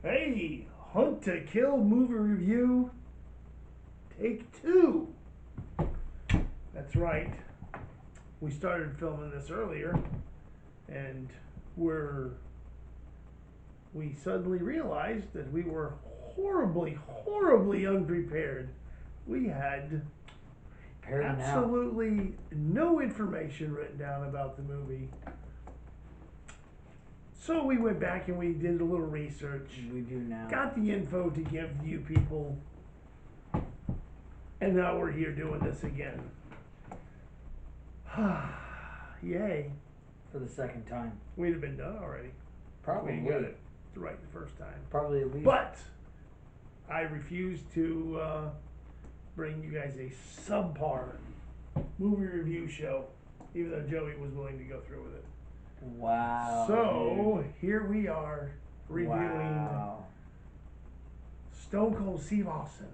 Hey, Hunt to Kill movie review, take two. That's right. We started filming this earlier, and we suddenly realized that we were horribly, horribly unprepared. We had absolutely no information written down about the movie. So we went back and we did a little research. We do now. Got the info to give you people. And now we're here doing this again. Yay. For the second time. We'd have been done already. Probably. We got it right the first time. Probably at least. But I refuse to bring you guys a subpar movie review show, even though Joey was willing to go through with it. Wow. So here we are reviewing Stone Cold Steve Austin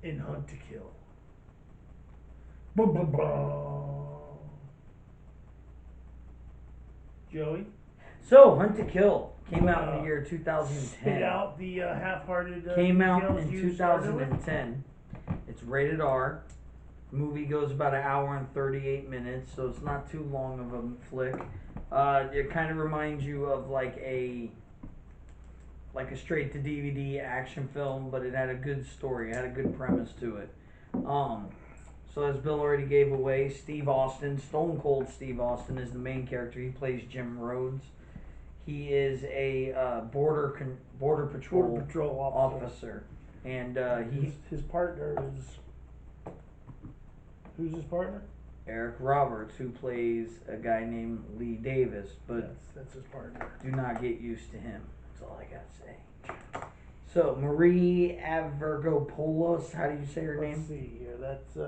in Hunt to Kill. Boom, boom, boom. Joey? So, Hunt to Kill came out in the year 2010. Spit out the half-hearted came out in details you started with? 2010. It's rated R. The movie goes about an hour and 38 minutes, so it's not too long of a flick. It kind of reminds you of like a straight to DVD action film, but it had a good story. It had a good premise to it. So as Bill already gave away, Steve Austin, Stone Cold Steve Austin, is the main character. He plays Jim Rhodes. He is a border patrol officer. And his partner is... Who's his partner? Eric Roberts, who plays a guy named Lee Davis, but that's his partner. do not get used to him. That's all I gotta say. So Marie Avgeropoulos, how do you say her name? Let's see here. That's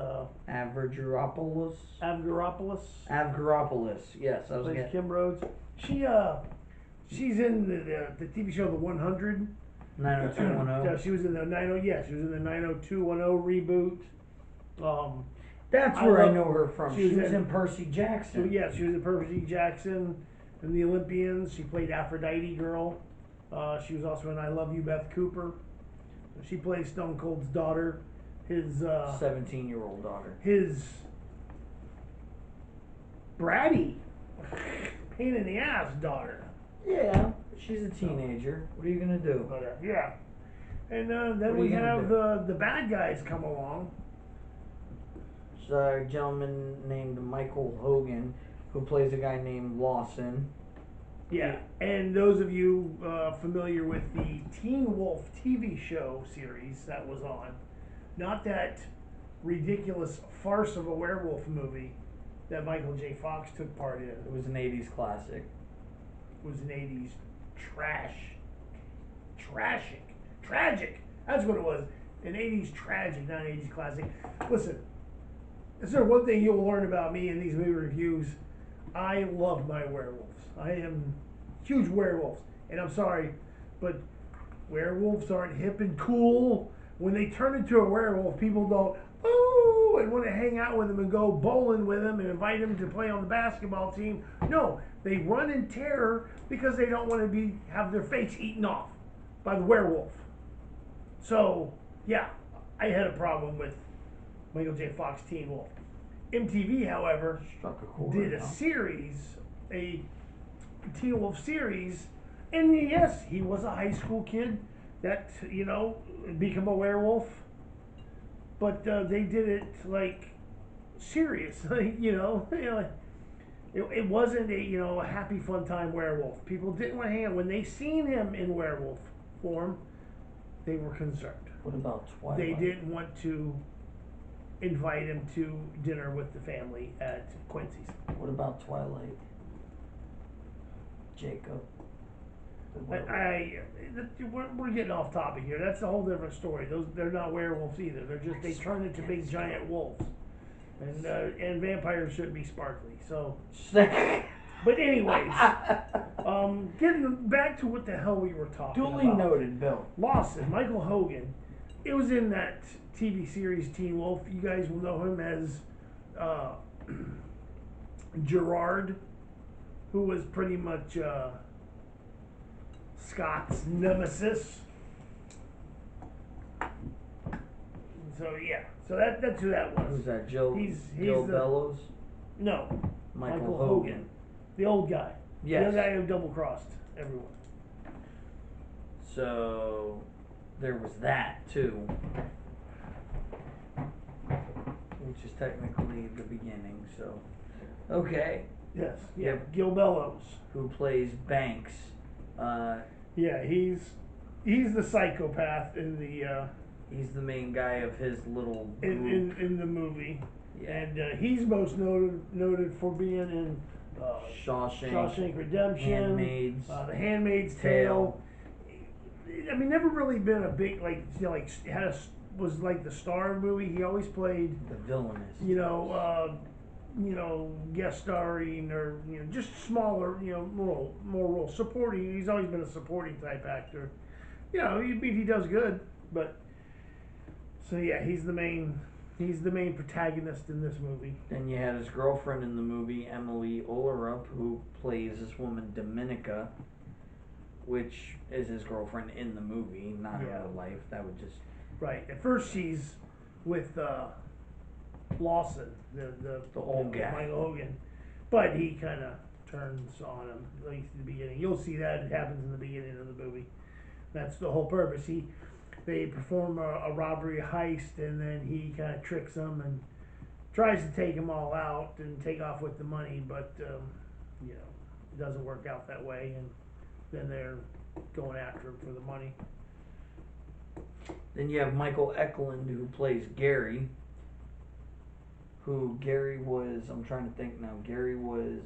Avgeropoulos. Avgeropoulos. Yes, I was plays getting Kim Rhodes. She's in the TV show The 100. 90210. Yeah, she was in the 90. Yeah, she was in the 90210 reboot. That's where I know her from. She was in Percy Jackson. So yeah, she was in Percy Jackson and the Olympians. She played Aphrodite Girl. She was also in I Love You, Beth Cooper. She plays Stone Cold's daughter. His 17-year-old daughter. His bratty, pain in the ass daughter. Yeah, she's a teenager. What are you gonna do? Yeah. And then we have the bad guys come along. There's a gentleman named Michael Hogan who plays a guy named Lawson. Yeah, and those of you familiar with the Teen Wolf TV show series that was on, not that ridiculous farce of a werewolf movie that Michael J. Fox took part in. It was an 80s classic. It was an 80s tragic. That's what it was. An 80s tragic, not an 80s classic. Listen, is there one thing you'll learn about me in these movie reviews? I love my werewolves. I am huge werewolves. And I'm sorry, but werewolves aren't hip and cool. When they turn into a werewolf, people don't, oh, and want to hang out with them and go bowling with them and invite them to play on the basketball team. No, they run in terror because they don't want to have their face eaten off by the werewolf. So, yeah, I had a problem with Michael J. Fox Teen Wolf. MTV, however, did a series, a Teen Wolf series, and yes, he was a high school kid that, become a werewolf, but they did it like serious, it wasn't a happy fun time werewolf. People didn't want to hang out. When they seen him in werewolf form, they were concerned. What about Twilight? They didn't want to invite him to dinner with the family at Quincy's. What about Twilight? Jacob. We're getting off topic here. That's a whole different story. They're not werewolves either. They turn into big giant wolves, and vampires shouldn't be sparkly. So, but anyways, getting back to what the hell we were talking about. Duly noted, Bill. Lawson, Michael Hogan. It was in that TV series Teen Wolf. You guys will know him as Gerard, who was pretty much Scott's nemesis. So yeah, so that's who that was. Who's that? Joe He's Joe the- Bellows? No, Michael Hogan. the old guy. Yes. The old guy who double crossed everyone. So there was that too, which is technically the beginning. So okay, Yes. Yeah. Yep. Gil Bellows. who plays Banks? Yeah, he's the psychopath in the He's the main guy of his little group. in the movie, Yeah. and he's most noted for being in Shawshank Redemption, Handmaid's The Handmaid's Tale. I mean, never really been a big was like the star of the movie. He always played, the villainous. guest starring or just smaller, more roles. Supporting. He's always been a supporting type actor. He does good, but so yeah, he's the main protagonist in this movie. Then you had his girlfriend in the movie, Emily Olerup, who plays this woman Dominica, which is his girlfriend in the movie, not in real life. That would just Right. At first, she's with Lawson, the old guy, Michael Hogan, but he kind of turns on him at least in the beginning. You'll see that it happens in the beginning of the movie. That's the whole purpose. They perform a robbery heist, and then he kind of tricks them and tries to take them all out and take off with the money, but it doesn't work out that way, and then they're going after him for the money. Then you have Michael Eklund, who plays Gary. Who Gary was? I'm trying to think now. Gary was.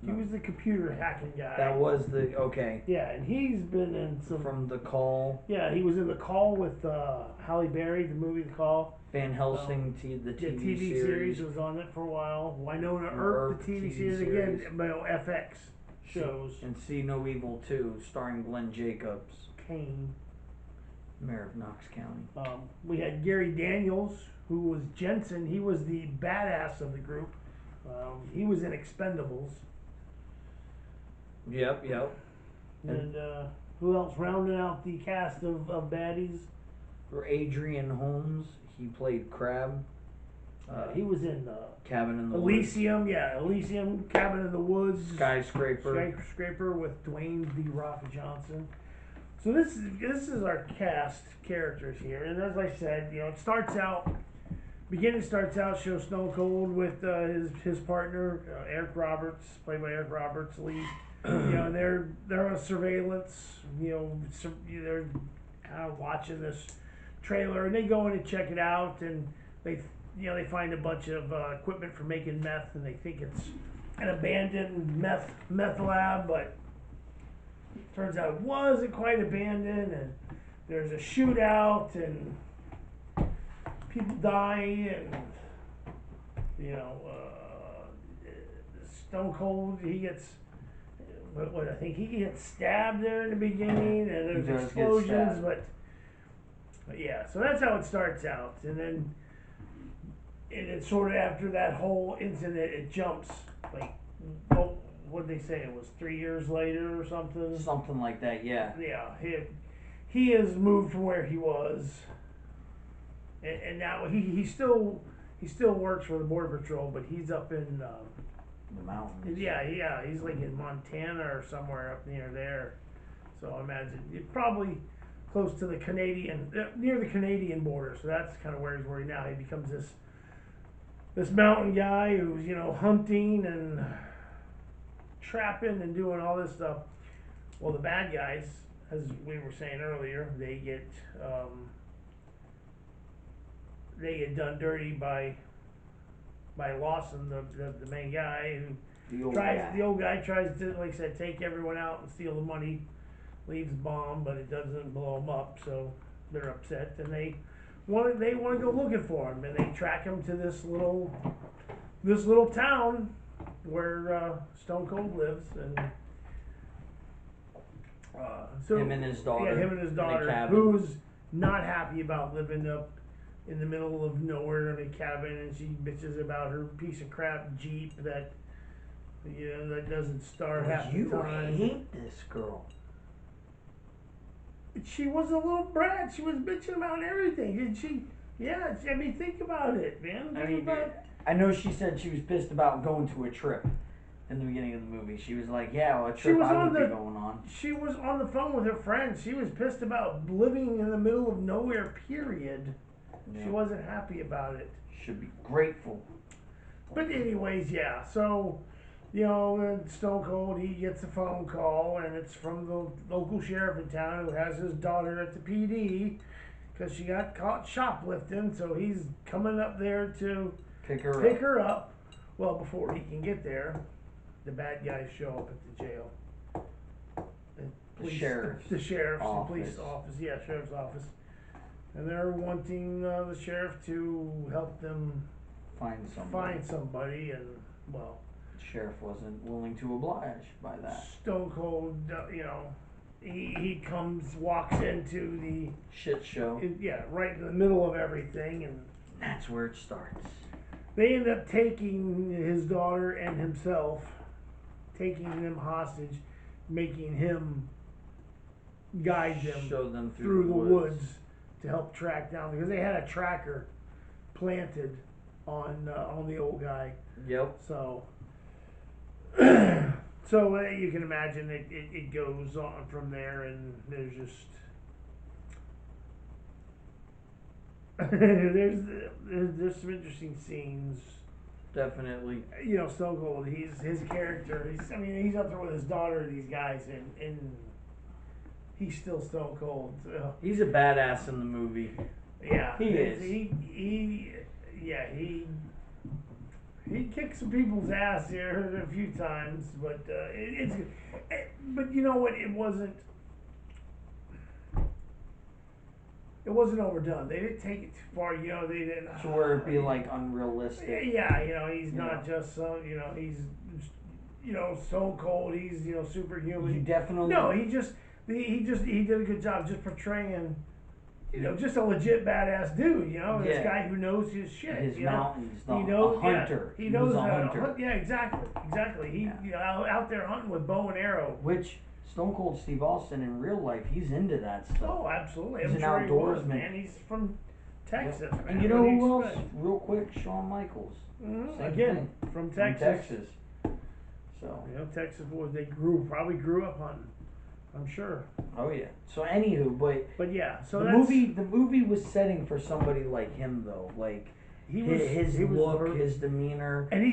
He was the computer hacking guy. That was the okay. Yeah, and he's been in some. From The Call. Yeah, he was in The Call with Halle Berry, the movie The Call. Van Helsing, the TV series was on it for a while. Winona Earp, the TV series again, FX shows. And See No Evil 2, starring Glenn Jacobs, Kane. Mayor of Knox County. We had Gary Daniels, who was Jensen. He was the badass of the group. He was in Expendables. Yep. And who else rounding out the cast of baddies? For Adrian Holmes, he played Crab. He was in Cabin in the Elysium, Elysium, Cabin in the Woods, Skyscraper with Dwayne The Rock Johnson. So this is our cast characters here, and as I said, it starts out show Stone Cold with his partner Eric Roberts, played by Eric Roberts, Lee. And they're on surveillance. They're kind of watching this trailer, and they go in and check it out, and they find a bunch of equipment for making meth, and they think it's an abandoned meth lab, but it turns out it wasn't quite abandoned, and there's a shootout, and people die, and Stone Cold, he gets. What I think he gets stabbed there in the beginning, and there's explosions, but yeah, so that's how it starts out, and then it's sort of after that whole incident, it jumps like, what did they say? It was 3 years later or something. Something like that, yeah. Yeah, he has moved from where he was, and now he still works for the Border Patrol, but he's up in. The mountains. Yeah, he's like in Montana or somewhere up near there. So I imagine probably close to the near the Canadian border. So that's kind of where he's working now. He becomes this mountain guy who's hunting and trapping and doing all this stuff. Well, the bad guys, as we were saying earlier, they get done dirty by Lawson, the main guy, who the old guy tries to, like I said, take everyone out and steal the money, leaves a bomb, but it doesn't blow them up, so they're upset, and they want to go looking for him, and they track him to this little town where Stone Cold lives, and so him and his daughter. Yeah, him and his daughter, who's not happy about living up in the middle of nowhere in a cabin, and she bitches about her piece of crap Jeep that that doesn't start half the You time. hate this girl. She was a little brat. She was bitching about everything, didn't she? Yeah, I mean, think about it, man. I know she said she was pissed about going to a trip in the beginning of the movie. She was like, yeah, well, a trip I would be going on. She was on the phone with her friend. She was pissed about living in the middle of nowhere, period. Yeah. She wasn't happy about it. Should be grateful. But anyways, yeah, so, Stone Cold, he gets a phone call, and it's from the local sheriff in town who has his daughter at the PD because she got caught shoplifting, so he's coming up there to pick her up. Well, before he can get there, the bad guys show up at the jail. The sheriff's police office, sheriff's office. And they're wanting the sheriff to help them find somebody, and, well... The sheriff wasn't willing to oblige by that. Stone Cold, he walks into the... shit show. Right in the middle of everything, and... That's where it starts. They end up taking his daughter and himself, taking them hostage, making him guide them, show them through the woods to help track down, because they had a tracker planted on the old guy. Yep. So you can imagine it goes on from there, and there's just there's some interesting scenes. Definitely. Stone Cold, his character. He's up there with his daughter, these guys, and he's still Stone Cold. So. He's a badass in the movie. Yeah, he is. He kicked some people's ass here a few times, but it's good. But you know what? It wasn't overdone. They didn't take it too far. They didn't. To where it'd be like unrealistic. Yeah, he's not just some. He's Stone Cold. He's superhuman. You definitely. No, he did a good job just portraying. Just a legit badass dude, this guy who knows his shit. His mountains, a hunter. He knows a hunter. Yeah, exactly. He out there hunting with bow and arrow. Which Stone Cold Steve Austin in real life, he's into that stuff. Oh, absolutely. He's an outdoorsman. Man. He's from Texas. Yep. And you know who else? Real quick, Shawn Michaels. Mm-hmm. Again, from Texas. So Texas boys, they probably grew up hunting. I'm sure. Oh yeah. So anywho, but yeah. So the movie was setting for somebody like him though, like his look, his demeanor, and he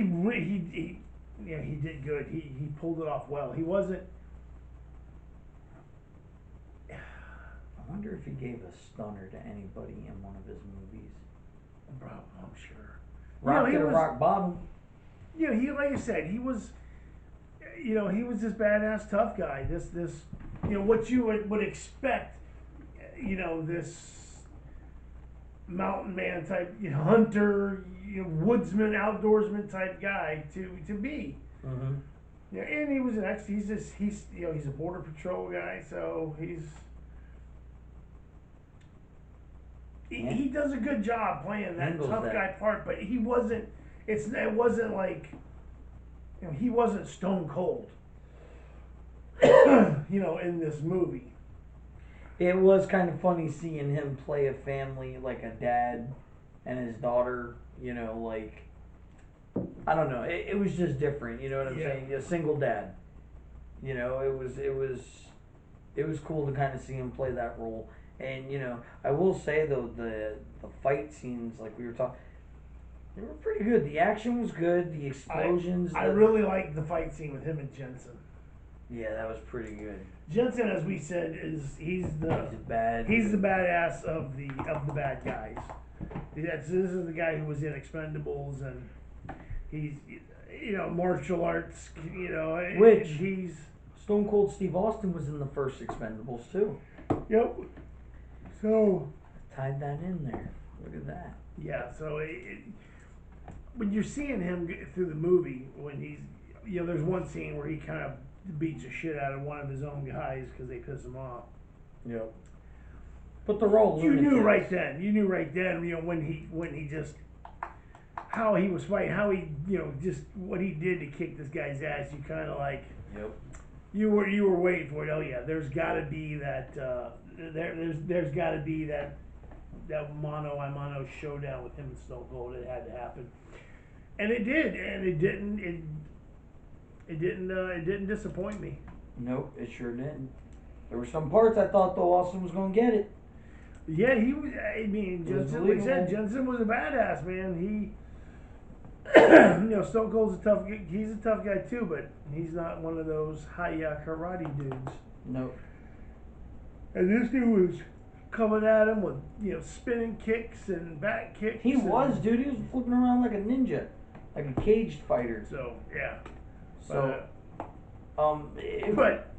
did good. He pulled it off well. He wasn't. I wonder if he gave a stunner to anybody in one of his movies. I'm sure. Rock to rock bottom. He like I said, he was. He was this badass tough guy. This what you would expect. This mountain man type, hunter, woodsman, outdoorsman type guy to be. Mm-hmm. Yeah, and he was he's a border patrol guy, so he does a good job playing that tough guy part, but he wasn't. It wasn't like. He wasn't Stone Cold, in this movie. It was kind of funny seeing him play a family, like a dad and his daughter, like, I don't know. It was just different, you know what I'm saying? A single dad. It was cool to kind of see him play that role. And, I will say, though, the fight scenes, like we were talking, they were pretty good. The action was good. The explosions. I really liked the fight scene with him and Jensen. Yeah, that was pretty good. Jensen, as we said, he's the badass of the bad guys. This is the guy who was in Expendables, and he's martial arts. Which he's Stone Cold Steve Austin was in the first Expendables too. Yep. So tied that in there. Look at that. Yeah. So when you're seeing him through the movie, when he's, there's one scene where he kind of beats the shit out of one of his own guys because they piss him off. Yep. But the role. You knew right then. When he just how he was fighting, how he, just what he did to kick this guy's ass. You kind of like, Yep. you were waiting for it. Oh yeah, there's got to be that there's got to be that mano a mano showdown with him and Stone Cold. It had to happen, and it did, and it didn't disappoint me. Nope, it sure didn't. There were some parts I thought though Austin was gonna get it. Yeah, he was. I mean, Jensen. Like I said, Jensen was a badass, man. He, Stone Cold's a tough. He's a tough guy too, but he's not one of those hi-ya karate dudes. Nope. And this dude was coming at him with spinning kicks and back kicks. He was, dude. He was flipping around like a ninja, like a caged fighter. So yeah. So, but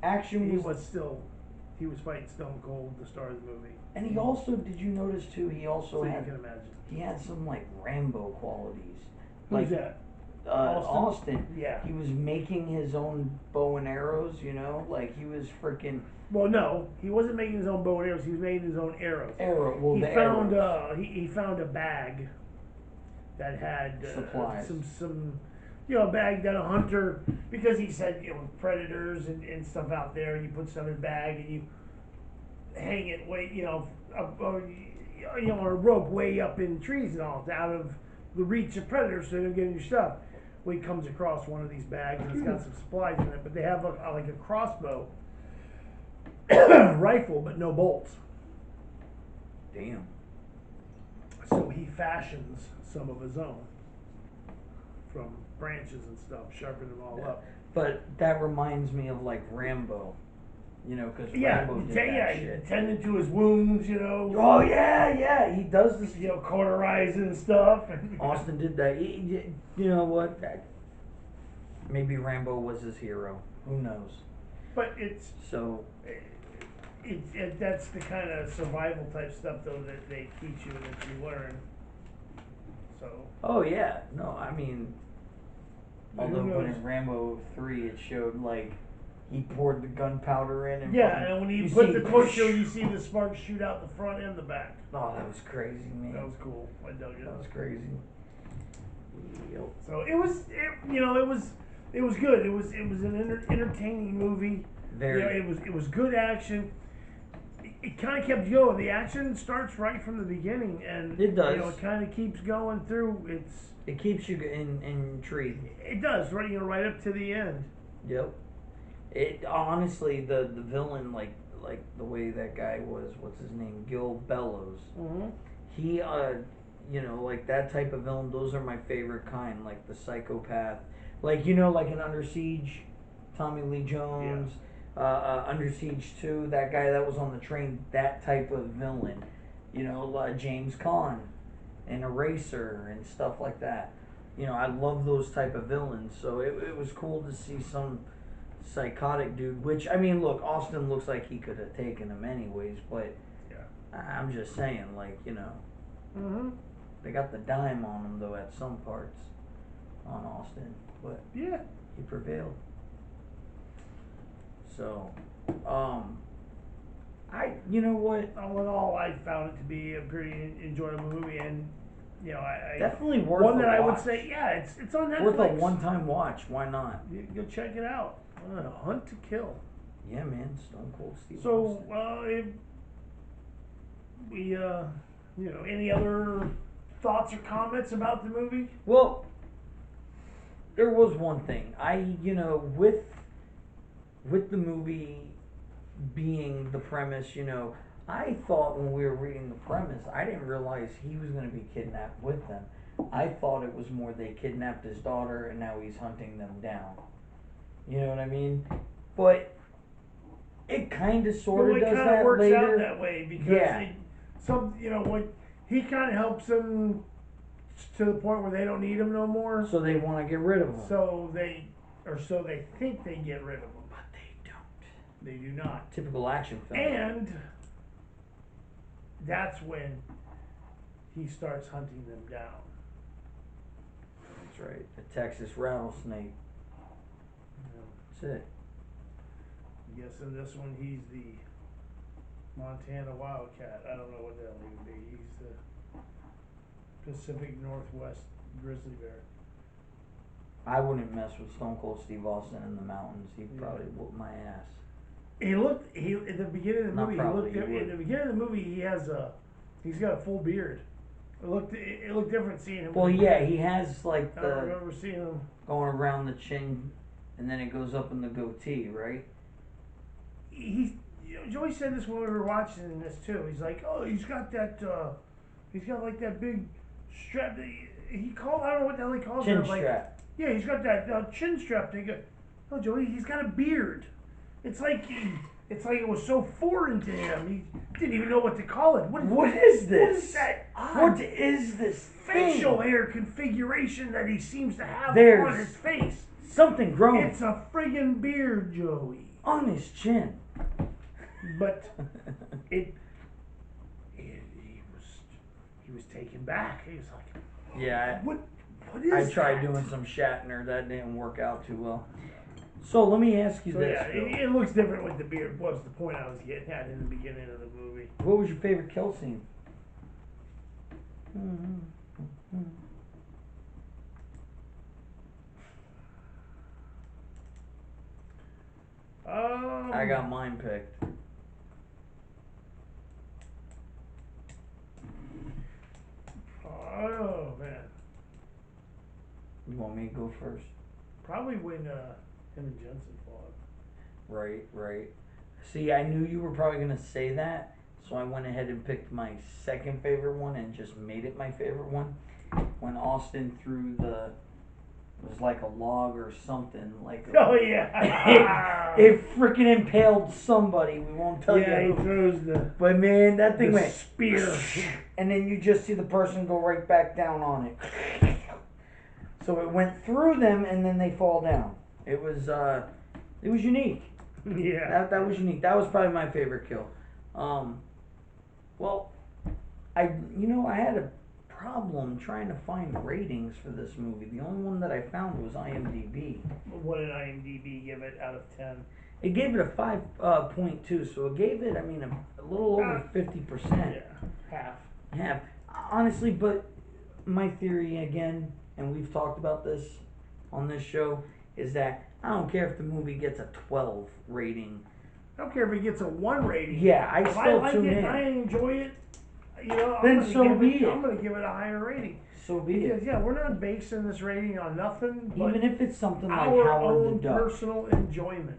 action he was fighting Stone Cold, the star of the movie. And he also, did you notice too? He also you can imagine. He had some like Rambo qualities. Who's that? Austin. Yeah. He was making his own bow and arrows. Like he was freaking. Well, no, he wasn't making his own bow and arrows. He was making his own arrows. Well, he found a bag that had supplies. Some a bag that a hunter, because he said predators and stuff out there. You put stuff in a bag and you hang it on a rope way up in trees and all, out of the reach of predators, so they don't get in your stuff. Well, he comes across one of these bags and it's got some supplies in it, but they have like a crossbow rifle, but no bolts. Damn. So he fashions some of his own from branches and stuff, sharpen them all up. But that reminds me of like Rambo, because Rambo did that shit. Tending to his wounds, Oh yeah, he does this. Cauterizing stuff. Austin did that. You know what? Maybe Rambo was his hero. Who knows? But it's so. That's the kind of survival type stuff though that they teach you and that you learn. So. Oh yeah, no, I mean. Although, but in Rambo 3, it showed like he poured the gunpowder in, and and when he put the torch in, you see the sparks shoot out the front and the back. Oh, that was crazy, man. That was cool. I dug it. That was crazy. Yep. So it was good. It was an entertaining movie. Very. It was good action. It kind of kept going. The action starts right from the beginning, and it does. It kind of keeps going through. It keeps you intrigued. It does, right? Right up to the end. Yep. It honestly, the villain, like the way that guy was, what's his name, Gil Bellows. Mm-hmm. He, like that type of villain. Those are my favorite kind, like the psychopath, like like in Under Siege, Tommy Lee Jones. Yeah. Under Siege 2, that guy that was on the train, that type of villain. James Caan. And Eraser and stuff like that. I love those type of villains. So it was cool to see some psychotic dude. Which, I mean, look, Austin looks like he could have taken him anyways. But I'm just saying, like, Mm-hmm. They got the dime on him though at some parts on Austin. But yeah, he prevailed. So, you know what? All in all, I found it to be a pretty enjoyable movie, and I definitely worth one that a I watch. would say, it's on Netflix. Worth a one-time watch. Why not? Go check it out. Hunt to Kill. Yeah, man. Stone Cold Steve. So, any other thoughts or comments about the movie? Well, there was one thing. With the movie being the premise, I thought when we were reading the premise, I didn't realize he was going to be kidnapped with them. I thought it was more they kidnapped his daughter and now he's hunting them down. You know what I mean? But it kind of sort of does that works later. Out that way because when he kind of helps them to the point where they don't need him no more. So they want to get rid of him. So they think they get rid of him. They do not. Typical action film. And that's when he starts hunting them down. That's right. The Texas rattlesnake. That's it. I guess in this one he's the Montana wildcat. I don't know what the hell he would be. Pacific Northwest grizzly bear. I wouldn't mess with Stone Cold Steve Austin in the mountains. He'd probably whoop my ass. He looked. He at the beginning of the Not movie. probably, He looked. he would. In the beginning of the movie, he's got a full beard. It looked different seeing him. Well, yeah, he has like I don't the remember seeing him. going around the chin, and then it goes up in the goatee, right? Joey said this when we were watching this too. He's like, oh, he's got like that big strap. He called. I don't know what the hell he calls Chin it. Like, strap. yeah, he's got that chin strap thing. Oh, Joey, he's got a beard. It's like it was so foreign to him. He didn't even know what to call it. What is this? What is that? What is this Facial thing? hair configuration that he seems to have There's on his face. Something growing It's a friggin' beard, Joey. on his chin. But he was taken back. He was like, Yeah, what is I tried that? doing some Shatner. That didn't work out too well. So let me ask you So this. yeah, Bill. it looks different with the beard. Was the point I was getting at in the beginning of the movie. What was your favorite kill scene? I got mine picked. Oh man, You want me to go first? probably when him and Jensen fought. Right. See, I knew you were probably gonna say that, so I went ahead and picked my second favorite one and just made it my favorite one. When Austin threw it was like a log or something, like Oh yeah. it freaking impaled somebody. We won't tell Yeah, you he who. throws the But man, that thing went spear. and then you just see the person go right back down on it. So it went through them and then they fall down. It was unique. Yeah. That was unique. That was probably my favorite kill. Well, I had a problem trying to find ratings for this movie. The only one that I found was IMDb. What did IMDb give it out of 10? It gave it a 5.2, so it gave it, a little over 50%. Yeah, half. Half. Honestly, but my theory again, and we've talked about this on this show, is that I don't care if the movie gets a 12 rating. I don't care if it gets a 1 rating. Yeah, I if still I like tune it, in. I enjoy it. Then I'm so be it. I'm going to give it a higher rating. So be it. Because, yeah, we're not basing this rating on nothing but Even if it's something like our Howard own the Duck. personal enjoyment.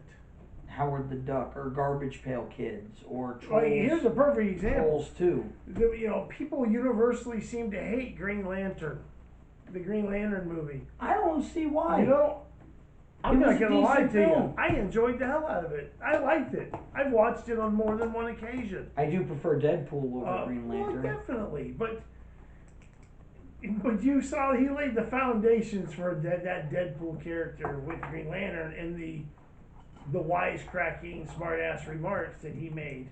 Howard the Duck, or Garbage Pail Kids, or Trolls. Like, here's a perfect example. Trolls 2. People universally seem to hate Green Lantern, the Green Lantern movie. I don't see why. I'm It not was a gonna lie decent to you. film. I enjoyed the hell out of it. I liked it. I've watched it on more than one occasion. I do prefer Deadpool over Green Well, Lantern. definitely, but you saw he laid the foundations for that Deadpool character with Green Lantern and the wisecracking, smart-ass remarks that he made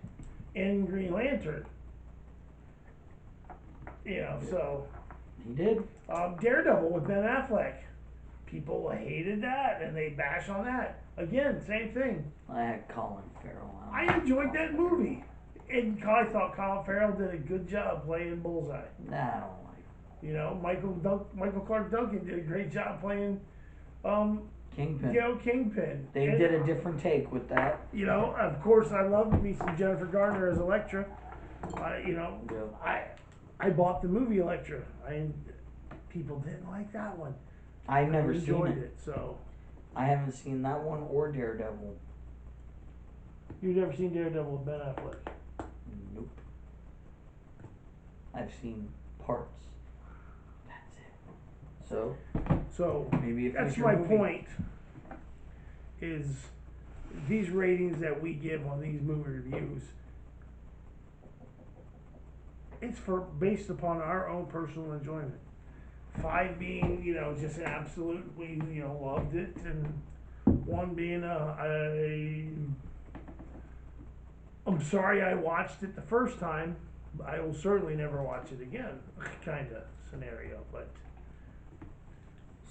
in Green Lantern. So He did. Daredevil with Ben Affleck. People hated that and they bash on that. Again, same thing. I had Colin Farrell. I enjoyed that movie. And I thought Colin Farrell did a good job playing Bullseye. Nah, I don't like Michael Clark Duncan did a great job playing Kingpin. Kingpin. They did a different take with that. Of course I loved me some Jennifer Garner as Elektra. I bought the movie Elektra. People didn't like that one. I've never I seen enjoyed it. So I haven't seen that one or Daredevil. you've never seen Daredevil with Ben Affleck? Nope. I've seen parts. That's it. So maybe a That's future my movie. point. Is these ratings that we give on these movie reviews, it's based upon our own personal enjoyment. 5 being, just an absolute, we, loved it, and 1 being I'm sorry I watched it the first time. I will certainly never watch it again, kind of scenario. But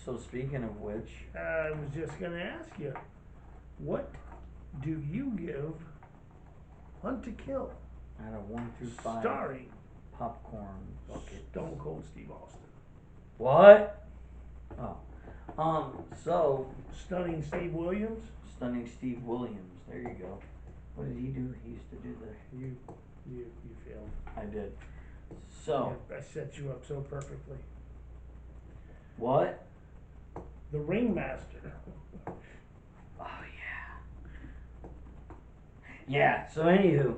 So speaking of which, I was just going to ask you, what do you give Hunt to Kill, out of 1 through 5, starring popcorn bucket. Stone Cold Steve Austin. What? Oh. So Stunning Steve Williams. Stunning Steve Williams. There you go. What did he do? He used to do the. You failed. I did. So. Yeah, I set you up so perfectly. What? The Ringmaster. Oh yeah. Yeah. So anywho,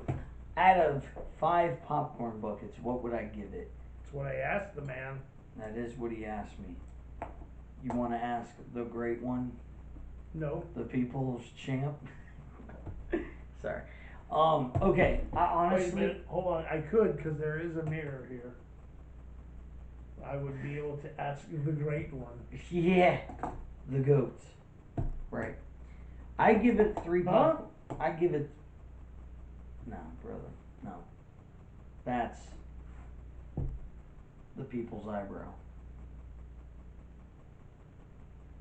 out of 5 popcorn buckets, what would I give it? That's what I asked the man. That is what he asked me. You want to ask the great one? No. The people's champ? Sorry. Okay. I honestly. Wait a minute. Hold on. I could, because there is a mirror here. I would be able to ask the great one. Yeah. The goats. Right. I give it 3 pop. I give it. No, brother. No. That's the people's eyebrow.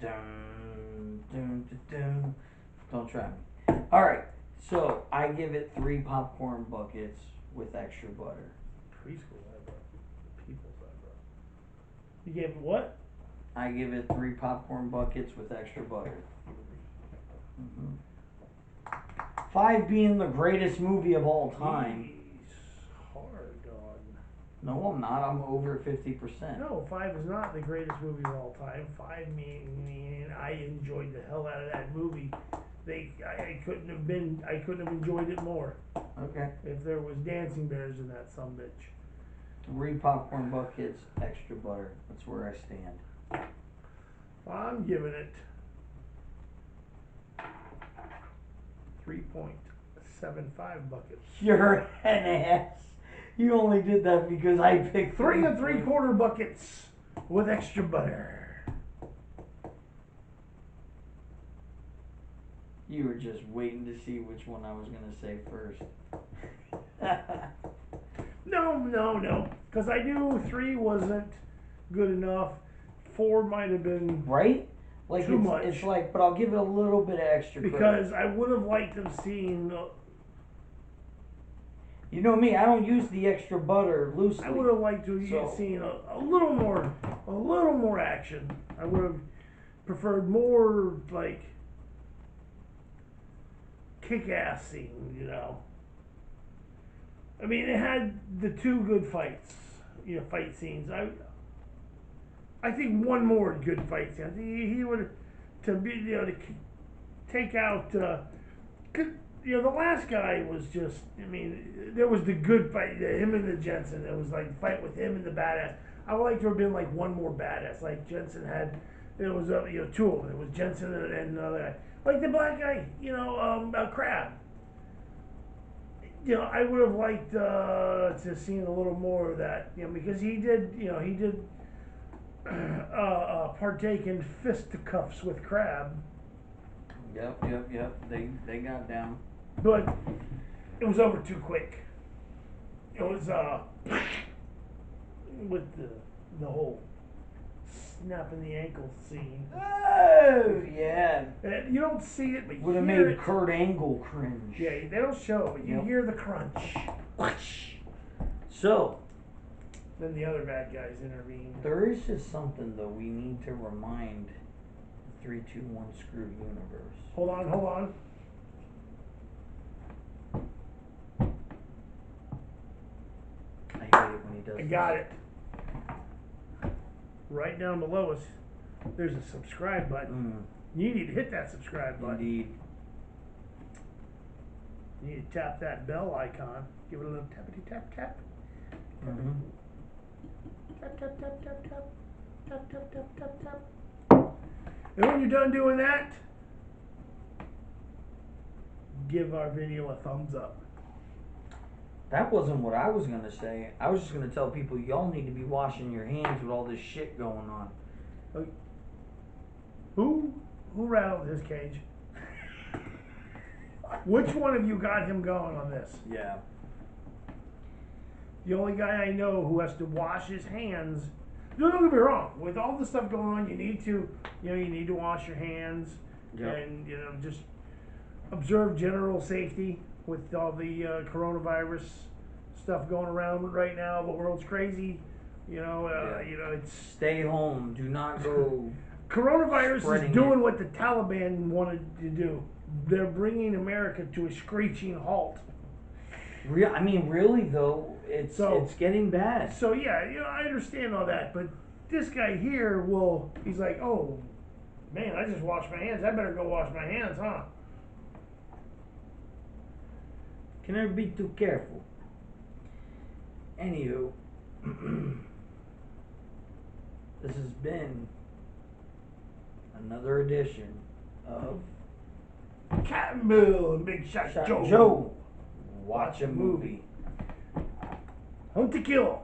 Dun, dun, dun, dun. Don't try me. Alright, so I give it 3 popcorn buckets with extra butter. Preschool eyebrow. People's eyebrow. You gave it what? I give it 3 popcorn buckets with extra butter. 5 being the greatest movie of all time. Jeez, hard on. No, I'm not. I'm over 50%. No, 5 is not the greatest movie of all time. 5 meaning I enjoyed the hell out of that movie. I couldn't have enjoyed it more. Okay. If there was dancing bears in that sumbitch. 3 popcorn buckets, extra butter. That's where I stand. I'm giving it 3.75 buckets. You're an ass. You only did that because I picked 3 3/4 buckets with extra butter. You were just waiting to see which one I was going to say first. No. Because I knew 3 wasn't good enough. 4 might have been right? Like too much. It's like, but I'll give it a little bit of extra credit. Because I would have liked to have seen. You know me, I don't use the extra butter loosely. I would have liked to have seen a little more action. I would have preferred more like kick-ass scene, you know. I mean, it had the 2 good fights, fight scenes. I think one more good fight scene. I think he would to take out. The last guy was just. I mean, there was the good fight. Him and the Jensen. It was like fight with him and the badass. I would like to have been like one more badass. Like Jensen had. There was 2 of them. It was Jensen and another guy. Like the black guy. Crab. I would have liked to seen a little more of that. Because he did. He did. Partake in fisticuffs with Crab. Yep. They got down. But it was over too quick. It was with the whole snapping the ankle scene. Oh yeah. You don't see it, but would have made it. Kurt Angle cringe. Yeah, they don't show it, but you hear the crunch. So. Then the other bad guys intervene. There is just something though we need to remind the 3, 2, 1 screw universe. Hold on. I hate it when he does. I got it. Right down below us, there's a subscribe button. You need to hit that subscribe button. Indeed. You need to tap that bell icon. Give it a little tappity tap tap. Mm-hmm. Tap, tap, tap, tap, tap. Tap, tap, tap, tap, tap. And when you're done doing that, give our video a thumbs up. That wasn't what I was going to say. I was just going to tell people y'all need to be washing your hands with all this shit going on. Who rattled his cage? Which one of you got him going on this? Yeah. The only guy I know who has to wash his hands. Don't get me wrong. With all the stuff going on, you need to wash your hands. Yep. And just observe general safety with all the coronavirus stuff going around right now. The world's crazy. It's Stay home. Do not go. coronavirus Spreading is doing it. what the Taliban wanted to do. They're bringing America to a screeching halt. I mean, really though, it's getting bad. So yeah, I understand all that, but this guy here he's like, oh man, I just washed my hands. I better go wash my hands, huh? Can never be too careful. Anywho, this has been another edition of Cat and Bill and Big Shot Joe. Joe. Watch a movie. Hunt to Kill.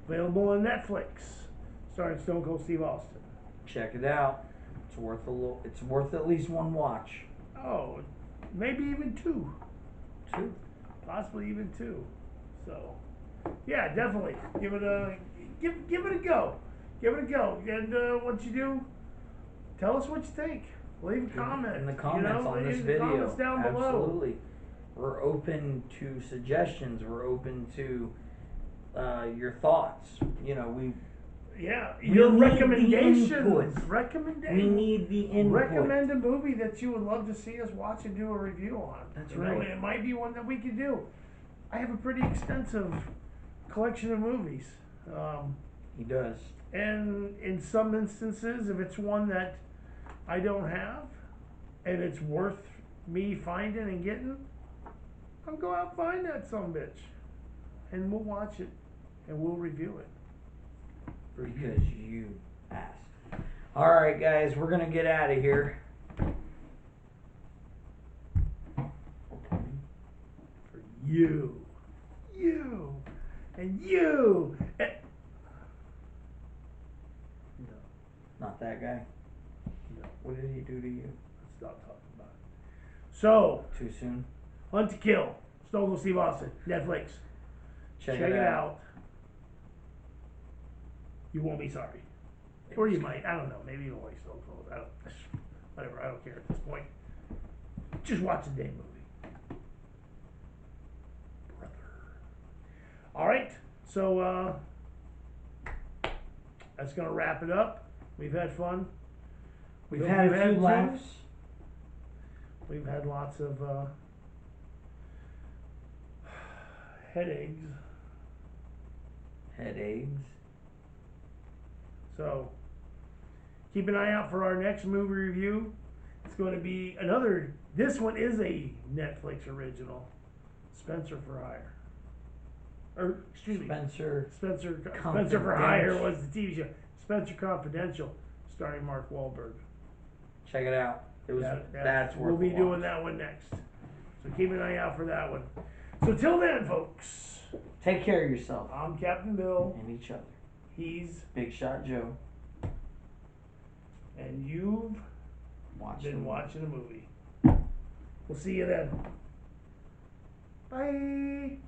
Available on Netflix. Starring Stone Cold Steve Austin. Check it out. It's worth at least one watch. Oh, maybe even two. Two. Possibly even two. So, yeah, definitely give it a go. Give it a go. And what you do, tell us what you think. Leave a comment in the comments on this video. Comments down below. Absolutely. We're open to suggestions. We're open to your thoughts. Your recommendations. We need the input. Recommend a movie that you would love to see us watch and do a review on. That's right. And it might be one that we could do. I have a pretty extensive collection of movies. He does. And in some instances, if it's one that I don't have and it's worth me finding and getting, I'll go out and find that sumbitch. And we'll watch it and we'll review it. Because you asked. Alright guys, we're gonna get out of here. For you. And you. And no. Not that guy. No. What did he do to you? Let's not talk about it. So, Too soon? Hunt to Kill. Stone Cold Steve Austin. Netflix. Check it out. You won't be sorry. Or you might. I don't know. Maybe you'll like Stone Cold. Whatever. I don't care at this point. Just watch the damn movie. Brother. Alright. So, that's going to wrap it up. We've had fun. We've had a few laughs. We've had lots of headaches. So, keep an eye out for our next movie review. It's going to be this one is a Netflix original. Spencer for Hire. Or, excuse me. Spencer for Hire was the TV show. Spencer Confidential, starring Mark Wahlberg. Check it out. That's worth We'll be doing that one next. So keep an eye out for that one. So till then, folks. Take care of yourself. I'm Captain Bill. And each other. He's Big Shot Joe. And you've been watching a movie. We'll see you then. Bye.